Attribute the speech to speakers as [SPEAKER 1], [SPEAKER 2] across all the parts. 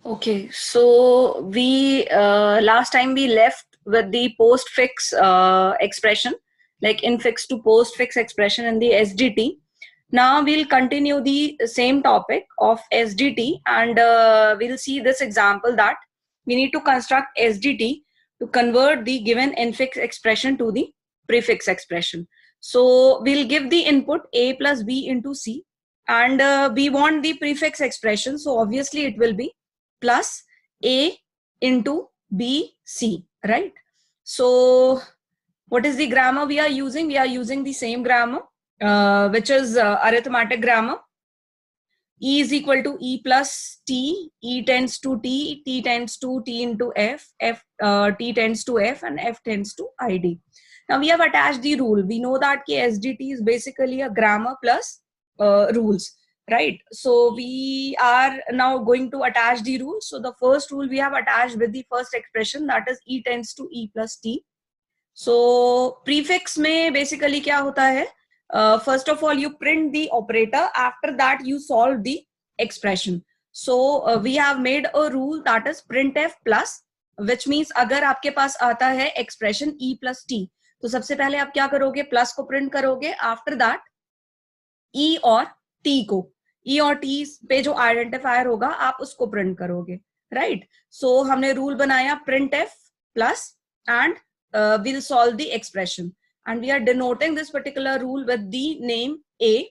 [SPEAKER 1] Okay, so we last time we left with the postfix expression, like infix to postfix expression in the SDT. Now we'll continue the same topic of SDT, and we'll see this example that we need to construct SDT to convert the given infix expression to the prefix expression. So we'll give the input a plus b into c, and we want the prefix expression, so obviously it will be plus a into b c, right? So what is the grammar we are using? We are using the same grammar, which is arithmetic grammar. E is equal to E plus T, E tends to T, T tends to T into F, T tends to F, and F tends to ID. Now we have attached the rule. We know that SDT is basically a grammar plus rules, right? So we are now going to attach the rules. So the first rule we have attached with the first expression, that is E tends to E plus T. So prefix में basically क्या होता है? First of all, you print the operator. After that, you solve the expression. So we have made a rule that is printf plus, which means अगर आपके पास आता है expression e plus t, तो सबसे पहले आप क्या करोगे? प्लस को प्रिंट करोगे. आफ्टर दैट e और t को, e और t पे जो आइडेंटिफायर होगा आप उसको प्रिंट करोगे, राइट? सो हमने रूल बनाया printf plus and we'll solve the expression, and we are denoting this particular rule with the name a.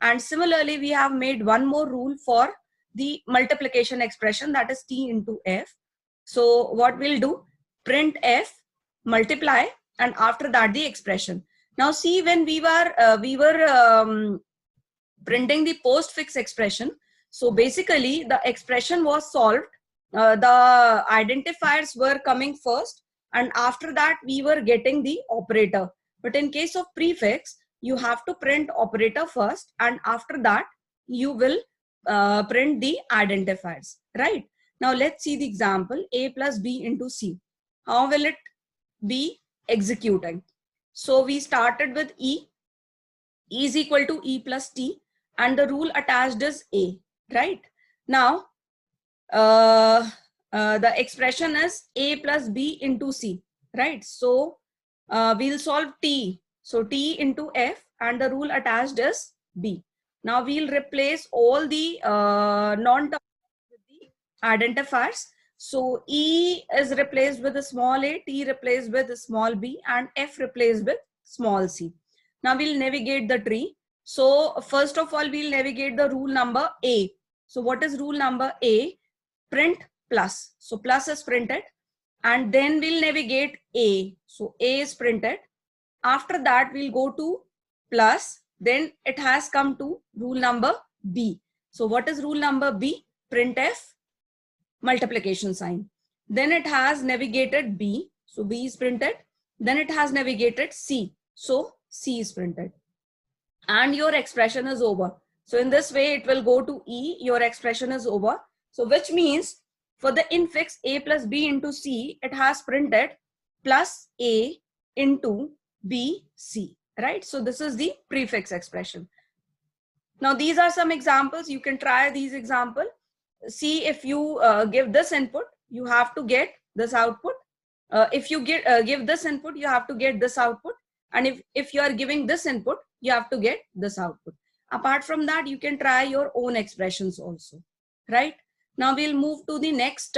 [SPEAKER 1] And similarly we have made one more rule for the multiplication expression, that is t into f. So what we'll do, print f multiply and after that the expression. Now see, when we were printing the postfix expression, so basically the expression was solved, the identifiers were coming first, and after that we were getting the operator. But in case of prefix, you have to print operator first, and after that you will print the identifiers, right? Now let's see the example, a plus b into c. How will it be executing? So we started with e is equal to e plus t, and the rule attached is a, right? Now the expression is a plus b into c, right? So we'll solve t. So t into f, and the rule attached is b. Now we'll replace all the non-terms with the identifiers. So e is replaced with a small a, t replaced with a small b, and f replaced with small c. Now we'll navigate the tree. So first of all, we'll navigate the rule number a. So what is rule number a? Print plus. So plus is printed, and then we'll navigate a. So a is printed. After that, we'll go to plus. Then it has come to rule number b. So what is rule number b? Printf multiplication sign. Then it has navigated b. So b is printed. Then it has navigated c. So c is printed. And your expression is over. So in this way, it will go to e. Your expression is over. So which means for the infix a plus b into c, it has printed plus a into b c, right? So this is the prefix expression. Now these are some examples. You can try these examples. See, if you give this input, you have to get this output. If you give this input, you have to get this output. And if you are giving this input, you have to get this output. Apart from that, you can try your own expressions also, right? Now we'll move to the next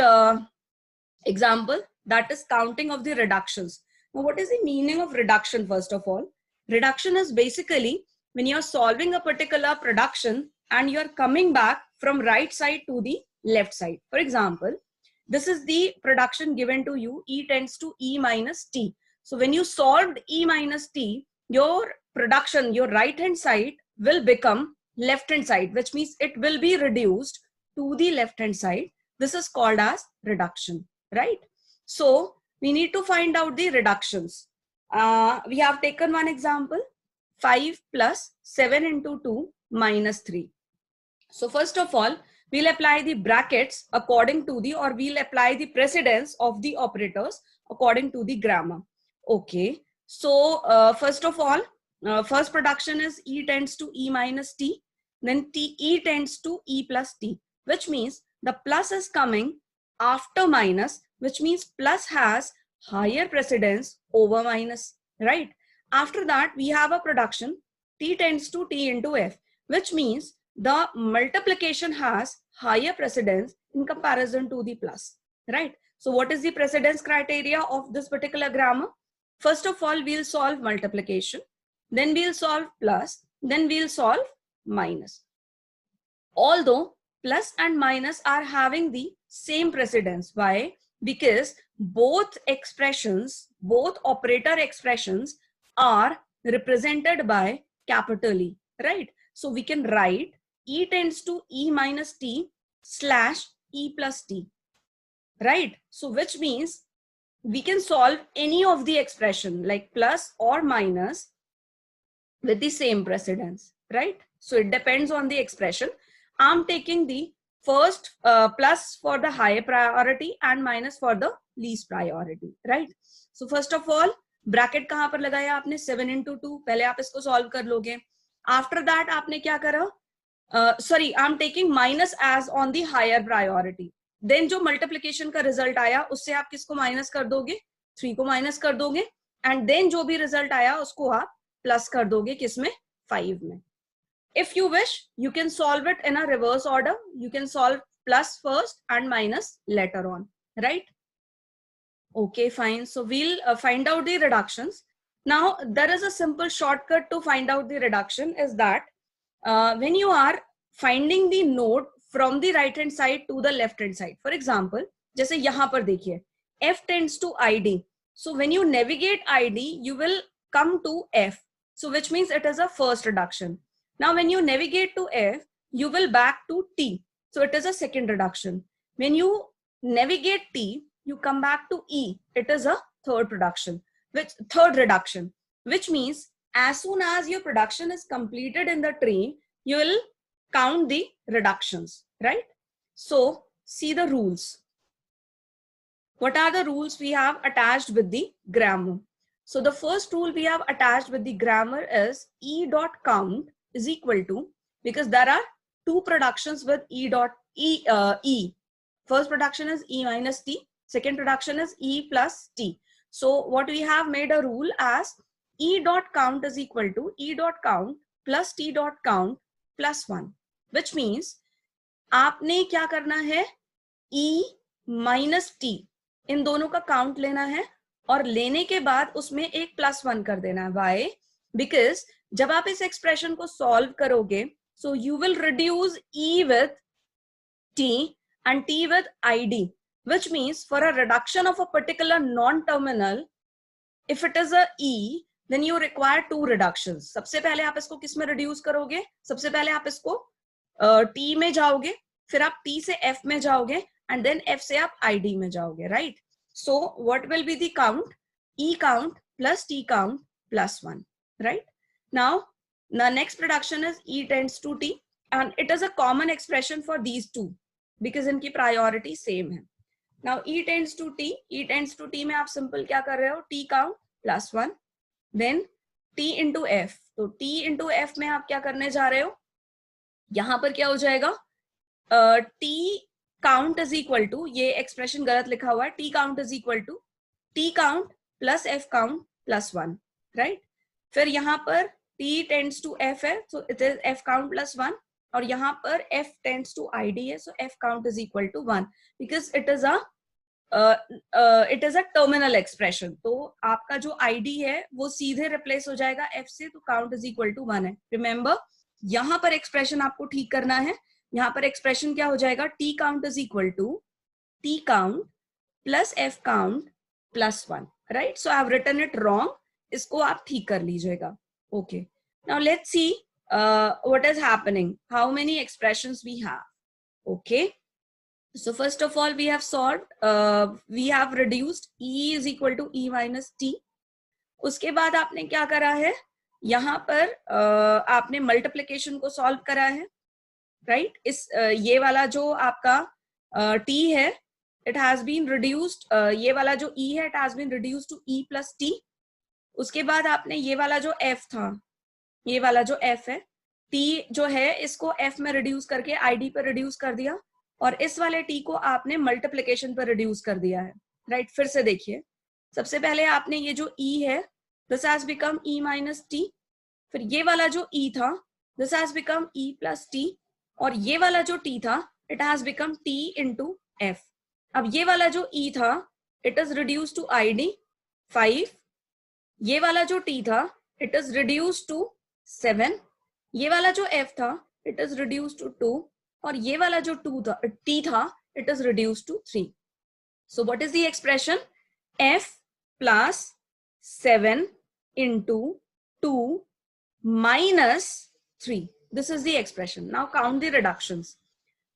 [SPEAKER 1] example, that is counting of the reductions. Now what is the meaning of reduction? First of all, reduction is basically when you're solving a particular production and you're coming back from right side to the left side. For example, this is the production given to you, e tends to e minus t. So when you solved e minus t, your production, your right hand side will become left hand side, which means it will be reduced to the left hand side. This is called as reduction, right? So we need to find out the reductions. We have taken one example, 5 plus 7 into 2 minus 3. So first of all, we'll apply the brackets according to the, or we'll apply the precedence of the operators according to the grammar. Okay, so first of all, first production is e tends to e minus t, then e tends to e plus t, which means the plus is coming after minus, which means plus has higher precedence over minus, right? After that, we have a production, T tends to T into F, which means the multiplication has higher precedence in comparison to the plus, right? So what is the precedence criteria of this particular grammar? First of all, we'll solve multiplication, then we'll solve plus, then we'll solve minus. Although plus and minus are having the same precedence. Why? Because both expressions, both operator expressions are represented by capital E, right? So we can write E tends to E minus T slash E plus T, right? So which means we can solve any of the expression like plus or minus with the same precedence, right? So it depends on the expression. I'm taking the first plus for the higher priority and minus for the least priority, right? So first of all, bracket कहाँ पर लगाया आपने? 7 into 2. पहले आप इसको solve कर लोगे. After that आपने क्या करा? Sorry, I'm taking minus as on the higher priority. Then जो multiplication का result आया उससे आप किसको minus कर दोगे? 3 को minus कर दोगे. And then जो भी result आया उसको आप plus कर दोगे किसमें? 5 में. If you wish, you can solve it in a reverse order. You can solve plus first and minus later on, right? Okay, fine. So we'll find out the reductions. Now, there is a simple shortcut to find out the reduction is that when you are finding the node from the right hand side to the left hand side. For example, जैसे यहाँ पर देखिए, F tends to ID. So when you navigate ID, you will come to F. So which means it is a first reduction. Now, when you navigate to F, you will back to T. So it is a second reduction. When you navigate T, you come back to E. It is a third reduction, which means as soon as your production is completed in the tree, you will count the reductions, right? So see the rules. What are the rules we have attached with the grammar? So the first rule we have attached with the grammar is E dot count is equal to, because there are two productions with E. First production is E minus T. Second production is E plus T. So what we have made a rule as E dot count is equal to E dot count plus T dot count plus 1. Which means आपने क्या करना है? E minus T इन दोनों का count लेना है और लेने के बाद उसमें एक plus 1 कर देना है. Why? Because जब आप इस एक्सप्रेशन को सॉल्व करोगे, so you will reduce E with T and T with ID, which means for a reduction of a particular non-terminal, if it is a E, then you require two reductions. सबसे पहले आप इसको किस में reduce करोगे? सबसे पहले आप इसको T में जाओगे, फिर आप T से F में जाओगे, and then F से आप ID में जाओगे, right? So what will be the count? E count plus T count plus 1, right? Now, the next production is E tends to T, and it is a common expression for these two because इनकी priority same है. Now, E tends to T में आप simple क्या कर रहे हो? T count plus 1, then T into F. तो T into F में आप क्या करने जा रहे हो? यहाँ पर क्या हो जाएगा? T count is equal to, ये expression गलत लिखा हुआ है, T count is equal to T count plus F count plus 1, right? फिर यहाँ पर T tends to F है, so it is F count plus 1, और यहाँ पर F tends to ID है, so F count is equal to 1 because it is a terminal expression. तो आपका जो ID है वो सीधे replace हो जाएगा F से, तो count is equal to 1 है. Remember, यहाँ पर expression आपको ठीक करना है. यहाँ पर expression क्या हो जाएगा? T count is equal to T count plus F count plus 1, right? So I have written it wrong. इसको आप ठीक कर लीजिएगा. Okay. Now let's see what is happening. How many expressions we have? Okay. So first of all, we have solved. We have reduced E is equal to E minus T. उसके बाद आपने क्या करा है? यहाँ पर आपने multiplication को solve करा है, right? इस ये वाला जो आपका T है, it has been reduced. ये वाला जो E है, it has been reduced to E plus T. उसके बाद आपने ये वाला जो F था, ये वाला जो F है, T जो है इसको F में reduce करके ID पर reduce कर दिया, और इस वाले t को आपने मल्टीप्लिकेशन पर रिड्यूस कर दिया है, राइट। फिर से देखिए, सबसे पहले आपने ये जो e है this has become e minus t, फिर ये वाला जो e था this has become e plus t, और ये वाला जो t था it has become t into f। अब ये वाला जो e था it is reduce to id 5, ये वाला जो t था इट इज रिड्यूस टू 7, ये वाला जो f था इट इज रिड्यूस टू 2, और ये वाला जो t था it is reduce to 3। So what is the expression? f plus 7 into 2 minus 3. This is the expression. Now count the reductions.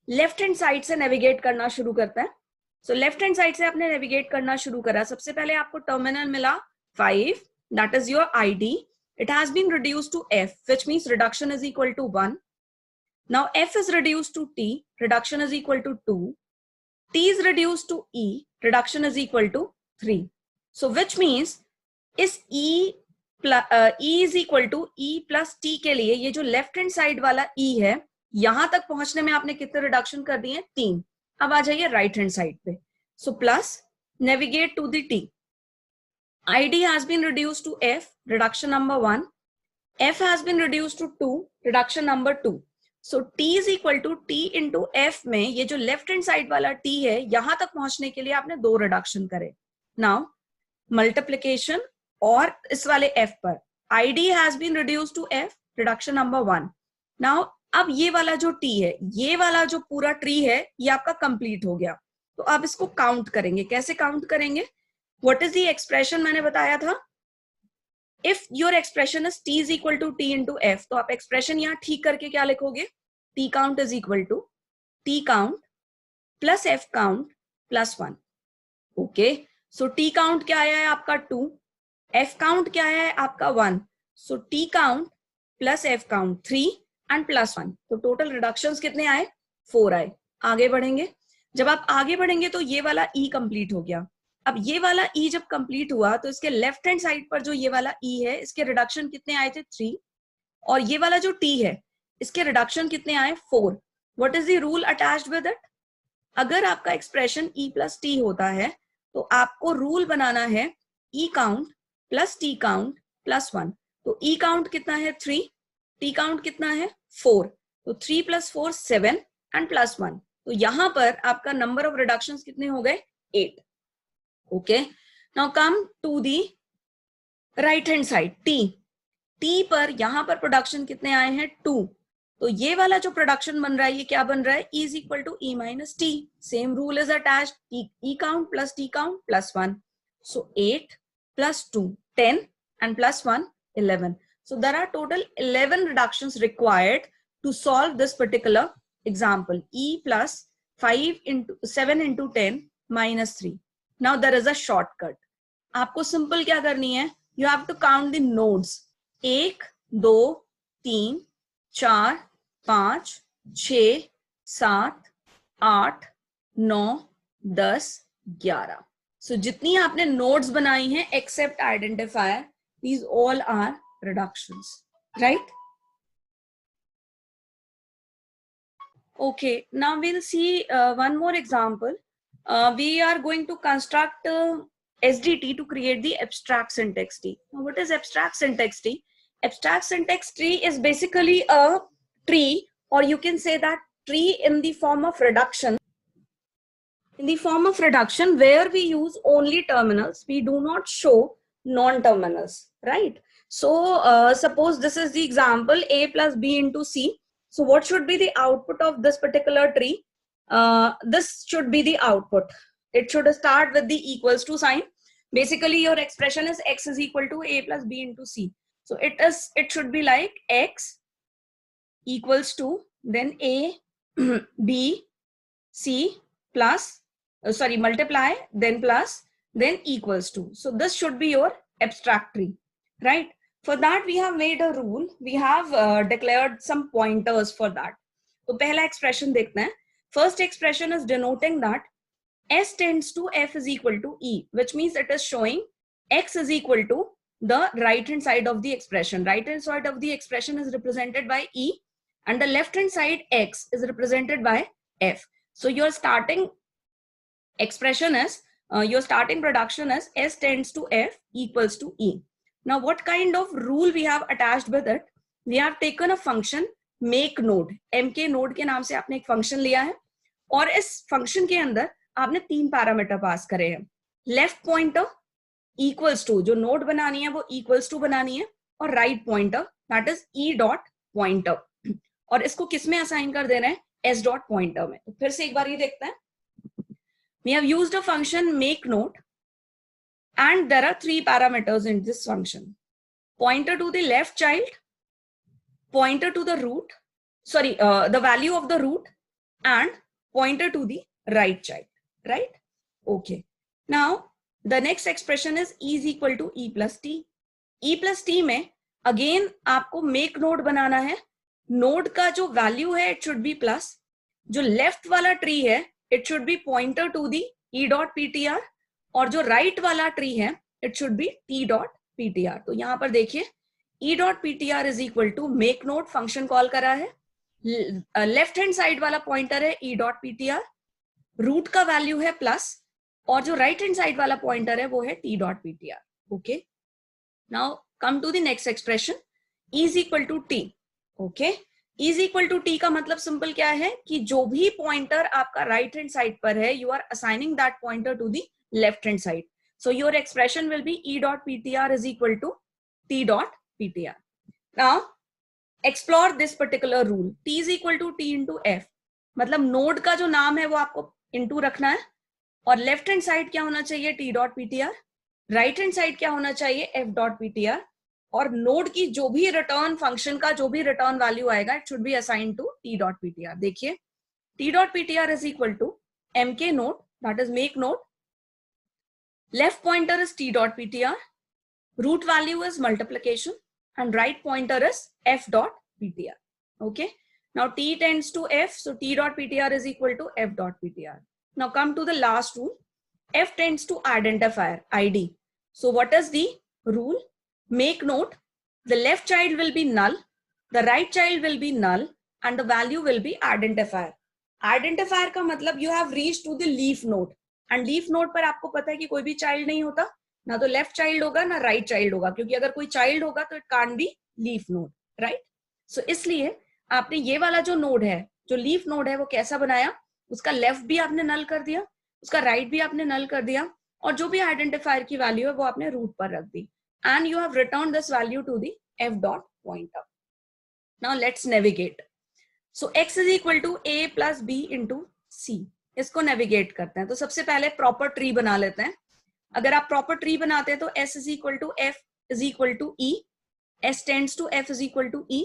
[SPEAKER 1] Left hand side से नेविगेट करना शुरू करते हैं। सो लेफ्ट हैंड साइड से आपने नेविगेट करना शुरू करा। सबसे पहले आपको टर्मिनल मिला 5, that is your id. It has been reduced to f, which means reduction is equal to 1. Now f is reduced to t, reduction is equal to 2. T is reduced to e, reduction is equal to 3. So which means इस e is equal to e plus t के लिए ये जो left hand side वाला e है, यहां तक पहुंचने में आपने कितने रिडक्शन कर दिए? 3। अब आ जाइए राइट हैंड साइड पे। So plus navigate to the t. id has been reduced to f, reduction number 1. f has been reduced to 2, reduction number 2. So t is equal to t into f में ये जो left hand side वाला t है, यहां तक पहुंचने के लिए आपने 2 रिडक्शन करे। नाउ मल्टीप्लिकेशन और इस वाले f पर id has been reduced to f, reduction number 1. Now अब ये वाला जो t है, ये वाला जो पूरा ट्री है, ये आपका कंप्लीट हो गया। तो अब इसको काउंट करेंगे। कैसे काउंट करेंगे? व्हाट इज द एक्सप्रेशन मैंने बताया था? If your expression is t is equal to t into f, तो आप एक्सप्रेशन यहाँ ठीक करके क्या लिखोगे? t count is equal to t count plus f count plus 1. Okay, so t count क्या आया है आपका 2, f count क्या है आपका 1. सो t count plus f count 3 and plus 1. तो टोटल रिडक्शंस कितने आए? 4 आए। आगे बढ़ेंगे। जब आप आगे बढ़ेंगे तो ये वाला e कंप्लीट हो गया। अब ये वाला e जब कंप्लीट हुआ तो इसके लेफ्ट हैंड साइड पर जो ये वाला e है, इसके रिडक्शन कितने आए थे? 3। और ये वाला जो t है, इसके रिडक्शन कितने आए? 4। What is the rule attached with it? अगर आपका एक्सप्रेशन e प्लस t होता है तो आपको रूल बनाना है e count plus t count plus 1. तो e काउंट कितना है? 3, t काउंट कितना है? 4. तो 3 प्लस 4 7 एंड प्लस 1. तो यहां पर आपका नंबर ऑफ रिडक्शंस कितने हो गए? 8. Okay, now come to the right hand side t पर यहां पर प्रोडक्शन कितने आए हैं? 2. तो ये वाला जो प्रोडक्शन बन रहा है, ये क्या बन रहा है? e is equal to e minus t. Same rule is attached, e count plus t count plus 1. So 8 plus 2 10 and plus 1 11. So there are total 11 reductions required to solve this particular example. E plus 5 into 7 into 10 minus 3. Now there is a shortcut. आपको simple क्या करनी है? You have to count the nodes. 1 2 3 4 5 6 7 8 9 10 11. So जितनी आपने nodes बनाई हैं except identifier, these all are reductions, right? Okay, now we'll see one more example. We are going to construct SDT to create the abstract syntax tree. Now, what is abstract syntax tree? Abstract syntax tree is basically a tree, or you can say that tree in the form of reduction. In the form of reduction, where we use only terminals, we do not show non-terminals, right? So suppose this is the example a plus b into c. So what should be the output of this particular tree? This should be the output. It should start with the equals to sign. Basically your expression is x is equal to a plus b into c. So it should be like x equals to then a b c plus multiply then plus then equals to. So this should be your abstract tree, right? For that we have made a rule. We have declared some pointers for that. तो पहला expression देखते हैं. First expression is denoting that s tends to f is equal to e, which means it is showing x is equal to the right hand side of the expression. Right hand side of the expression is represented by e and the left hand side x is represented by f. So your starting expression is, your starting production is S tends to F equals to E. Now what kind of rule we have attached with it? We have taken a function make node, mk node के नाम से आपने एक function लिया है, और इस function के अंदर आपने 3 पैरामीटर पास करे हैं. लेफ्ट पॉइंटर इक्वल्स टू, जो नोड बनानी है वो इक्वल्स टू बनानी है, और write pointer that is E dot pointer, और इसको किस में असाइन कर देना है? एस डॉट पॉइंटर में. तो फिर से एक बार ये देखते हैं. We have used a function make node, and there are 3 parameters in this function: pointer to the left child, pointer to the root, the value of the root, and pointer to the right child, right? Okay. Now the next expression is e is equal to e plus t. e plus t में again आपको make node बनाना है. node का जो value है it should be plus, जो left वाला tree है it should be pointer to the e dot ptr, और जो right वाला tree है it should be t dot ptr. तो यहां पर देखिए e dot ptr is equal to make node function call करा है, लेफ्ट हैंड साइड वाला पॉइंटर है e dot ptr, रूट का वैल्यू है प्लस, और जो राइट हैंड साइड वाला पॉइंटर है वो है t dot ptr. Okay, now come to the next expression, e is equal to t. ओके, e is equal to t का मतलब सिंपल क्या है कि जो भी पॉइंटर आपका राइट हैंड साइड पर है you are assigning that pointer to the left hand side. So your expression will be e dot ptr is equal to t dot ptr. Now explore this particular rule. t is equal to t into f, मतलब node का जो नाम है वो आपको into रखना है, और लेफ्ट हैंड साइड क्या होना चाहिए? t dot ptr, right hand side क्या होना चाहिए? f dot ptr, और नोड की जो भी रिटर्न फंक्शन का जो भी रिटर्न वैल्यू आएगा it should be assign to t dot ptr. देखिए t dot ptr is equal to mk node, that is make node, left pointer is t dot ptr, root value is multiplication, and right pointer is f dot ptr. Okay, now t tends to f, so t dot ptr is equal to f dot ptr. Now come to the last rule, f tends to identifier, id. So what is the rule? Make node, the left child will be null, the right child will be null, and the value will be identifier. Identifier का मतलब you have reached to the leaf node, and leaf node पर आपको पता है कि कोई भी child नहीं होता, ना तो लेफ्ट चाइल्ड होगा ना राइट चाइल्ड होगा, क्योंकि अगर कोई चाइल्ड होगा तो it can't be leaf node, right? So इसलिए आपने ये वाला जो नोड है, जो लीफ नोड है, वो कैसा बनाया? उसका लेफ्ट भी आपने नल कर दिया, उसका राइट भी आपने नल कर दिया, और जो भी आइडेंटिफायर की वैल्यू है वो आपने रूट पर रख दी, and you have return this value to the f dot pointer. Now let's navigate. So x is equal to a plus b into c. इसको नेविगेट करते हैं. तो सबसे पहले प्रॉपर ट्री बना लेते हैं. अगर आप प्रॉपर ट्री बनाते हैं तो s is equal to f is equal to e, s tends to f is equal to e,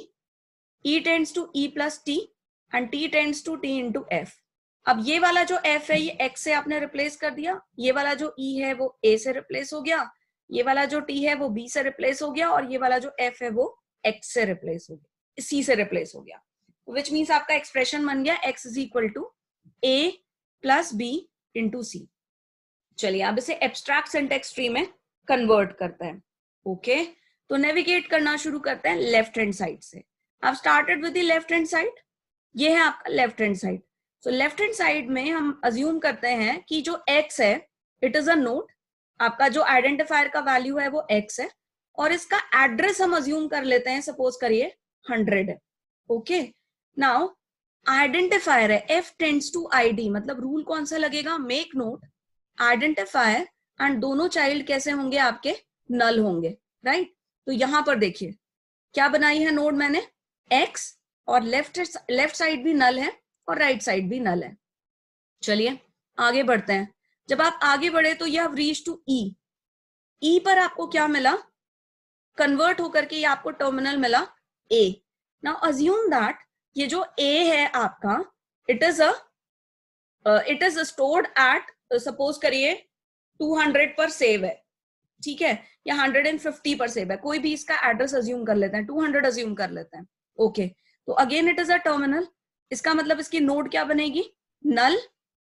[SPEAKER 1] e tends to e plus t, and t tends to t into f. अब ये वाला जो f है ये x से आपने replace कर दिया, ये वाला जो e है वो a से रिप्लेस हो गया, ये वाला जो t है वो b से रिप्लेस हो गया, और ये वाला जो f है वो x से रिप्लेस हो गया, c से रिप्लेस हो गया, विच मीन्स आपका एक्सप्रेशन बन गया x is equal to a plus b into c. चलिए अब इसे एब्स्ट्रैक्ट सिंटैक्स ट्री में कन्वर्ट करते हैं. ओके, तो नेविगेट करना शुरू करते हैं लेफ्ट हैंड साइड से. आप started with the left hand side, ये है आपका left hand side. So left hand side में हम अज्यूम करते हैं कि जो x है इट इज अ नोड, आपका जो आइडेंटिफायर का वैल्यू है वो x है, और इसका एड्रेस हम अज्यूम कर लेते हैं, सपोज करिए 100 है. ओके, नाउ आइडेंटिफायर है f टेंड्स टू id, मतलब रूल कौन सा लगेगा? मेक नोड, आइडेंटिफायर, एंड दोनों चाइल्ड कैसे होंगे? आपके नल होंगे, राइट? तो यहां पर देखिए क्या बनाई है नोड मैंने, x, और लेफ्ट साइड भी नल है और राइट साइड भी नल है. चलिए आगे बढ़ते हैं. जब आप आगे बढ़े तो you have reach to e. e पर आपको क्या मिला? कन्वर्ट होकर के ये आपको टर्मिनल मिला a. नाउ अज्यूम दैट ये जो a है आपका it is stored at, suppose करिए 200 पर सेव है, ठीक है, या 150 पर सेव है, कोई भी इसका एड्रेस अज्यूम कर लेते हैं, 200 अज्यूम कर लेते हैं. ओके, तो again it is a terminal. इसका मतलब इसकी नोड क्या बनेगी? नल,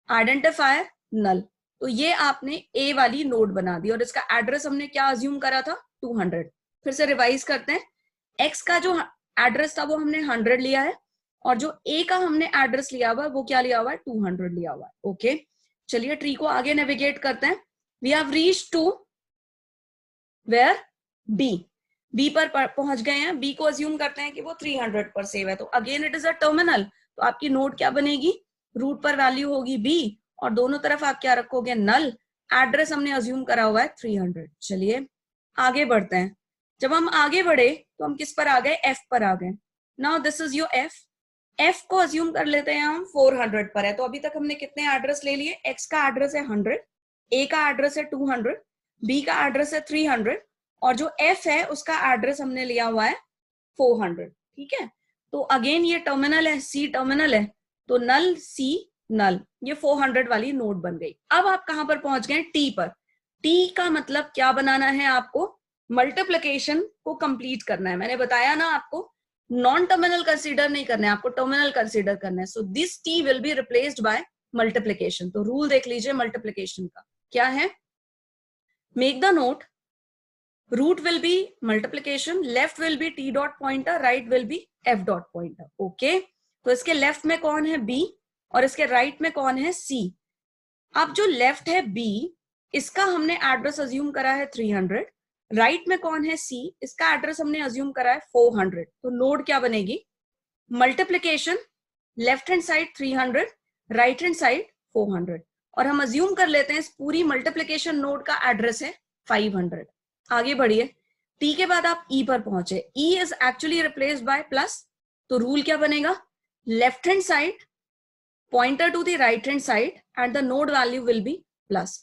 [SPEAKER 1] आइडेंटिफायर, नल. तो ये आपने a वाली नोड बना दी, और इसका एड्रेस हमने क्या अज्यूम करा था? 200. फिर से रिवाइज करते हैं. x का जो एड्रेस था वो हमने 100 लिया है, और जो ए का हमने एड्रेस लिया हुआ है वो क्या लिया हुआ है, 200 लिया हुआ है. ओके, चलिए ट्री को आगे नेविगेट करते हैं. We have reached to where, B पर पहुंच गए हैं. बी को अज्यूम करते हैं कि वो 300 पर सेव है, तो again it is a terminal. तो आपकी नोड क्या बनेगी, रूट पर वैल्यू होगी बी और दोनों तरफ आप क्या रखोगे, नल. एड्रेस हमने अज्यूम करा हुआ है 300. चलिए आगे बढ़ते हैं. जब हम आगे बढ़े तो हम किस पर आ गए, एफ पर आ गए. Now this is your F. F को अज्यूम कर लेते हैं हम 400 पर है. तो अभी तक हमने कितने एड्रेस ले लिए, एक्स का एड्रेस है 100, ए का एड्रेस है 200, बी का एड्रेस है 300 और जो एफ है उसका एड्रेस हमने लिया हुआ है 400. ठीक है, तो अगेन ये टर्मिनल है, सी टर्मिनल है, तो नल सी नल, ये 400 वाली नोड बन गई. अब आप कहां पर पहुंच गए, टी पर. टी का मतलब क्या बनाना है आपको, मल्टीप्लिकेशन को कंप्लीट करना है. मैंने बताया ना आपको नॉन टर्मिनल कंसीडर नहीं करना है, आपको टर्मिनल कंसीडर करना है. So this T will be replaced bye multiplication. तो रूल देख लीजिए मल्टीप्लिकेशन का क्या है, make the note, root will be multiplication, left will be t dot pointer, right will be f dot pointer. okay, तो इसके लेफ्ट में कौन है b और इसके राइट में कौन है c. अब जो लेफ्ट है b, इसका हमने एड्रेस अज्यूम करा है 300, राइट में कौन है c, इसका एड्रेस हमने अज्यूम करा है 400. तो नोड क्या बनेगी, multiplication, left hand side 300, right hand side 400. और हम अज्यूम कर लेते हैं इस पूरी मल्टीप्लिकेशन नोड का एड्रेस है 500. आगे बढ़िए, टी के बाद आप ई पर पहुंचे. E is actually replaced by plus. तो रूल क्या बनेगा, left hand side pointer to the right hand side and the node value will be plus.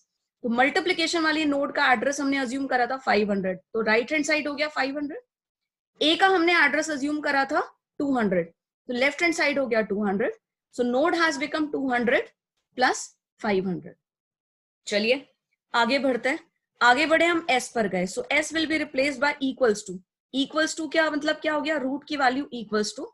[SPEAKER 1] तो मल्टीप्लिकेशन वाली नोड का एड्रेस हमने अज्यूम करा था 500, तो राइट हैंड साइड हो गया 500. ए का हमने एड्रेस अज्यूम करा था 200, तो लेफ्ट हैंड साइड हो गया 200. सो नोड हैज बिकम 200 प्लस 500. चलिए आगे बढ़ते हैं. आगे बढ़े हम एस पर गए. So S will be replaced by equals to. Equals to क्या मतलब क्या हो गया, रूट की value equals to,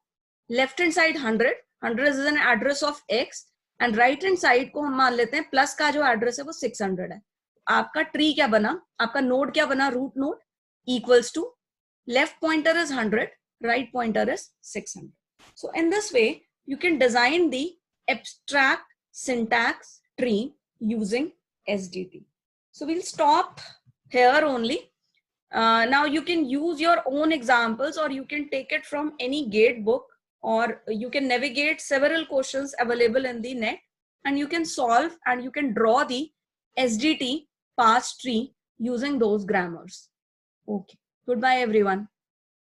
[SPEAKER 1] left hand side 100, 100 is an address of x and right hand side को हम मान लेते हैं प्लस का जो एड्रेस है वो 600 है. आपका ट्री क्या बना, आपका नोड क्या बना, root node equals to left pointer is 100, right pointer is 600. So in this way, you can design the abstract syntax tree using SDT. So we'll stop here only. Now you can use your own examples or you can take it from any gate book or you can navigate several questions available in the net and you can solve and you can draw the SDT parse tree using those grammars. Okay. Goodbye, everyone.